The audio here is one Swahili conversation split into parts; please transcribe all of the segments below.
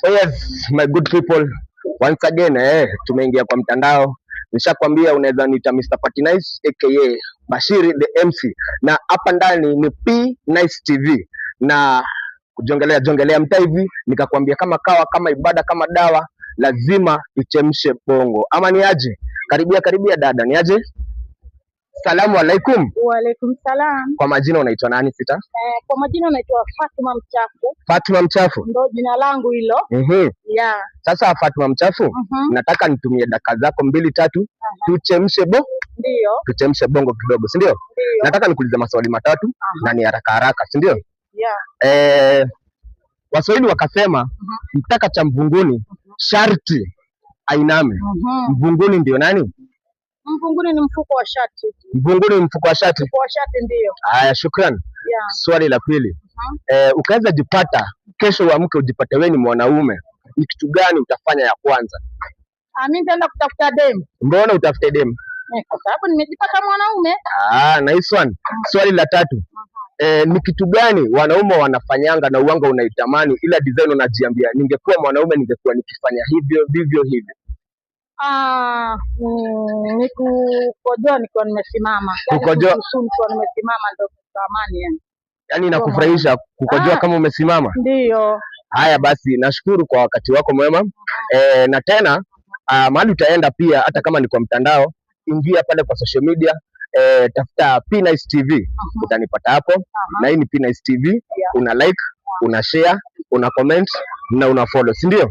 Oh yes, my good people. Once again, tumeingia kwa mtandao. Nishakwambia unaweza nita Mr. Party Nice aka Bashiri the MC. Na hapa ndani ni P Nice TV. Na jongelea mtaa hivi nikakwambia kama kawa, kama ibada, kama dawa, lazima tuchemshe bongo. Ama ni aje? Karibia dada, ni aje? Salamu alaikum. Wa alaikum salam. Kwa majina unaitwa nani sita? Kwa majina unaitwa Fatuma Mchafu. Fatuma Mchafu? Ndio jina langu hilo. Yeah. Sasa Fatuma Mchafu, nataka nitumie dakika zako 2-3 tuchemshe Ndio. Tuchemshe bongo kidogo, si ndio? Nataka nikuulize maswali matatu na ni haraka, si ndio? Yeah. Waswahili wakasema mtaka cha mvunguni sharti ainame. Mvunguni ndio nani? Mvunguni ni mfuko wa shati. Mvunguni ni mfuko wa shati? Mfuko wa shati ndio. Haya, shukrani. Yeah. Swali la pili. Ukaweza jipata kesho uamke ujipate wewe ni mwanaume, ni kitu gani utafanya ya kwanza? Mimi nitaenda kutafuta demu. Mbona utafute demu? Kwa sababu nimejipata mwanaume. Nice one. Swali la tatu. Ni kitu gani wanaume wanafanyanga na uwanga unaitamani ila design unajiambia ningekuwa mwanaume ningekuwa nikifanya hivyo vivyo hivyo? Ni kukojoa nikiwa nimesimama. Kukojoa nikiwa nimesimama ndio kutamani yani. Yaani inakufurahisha kukojoa kama umesimama? Ndio. Haya basi, nashukuru kwa wakati wako mwema. Na tena mahali utaenda pia hata kama ni kwa mtandao, ingia pale kwa social media, tafuta P Nice TV, utanipata hapo. Na hii ni P Nice TV, una like, una share, una comment na una follow, si ndio?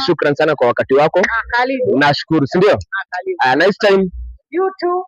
Shukran sana kwa wakati wako. Karibu. Nashukuru, si ndio? Karibu. Nice time. You too.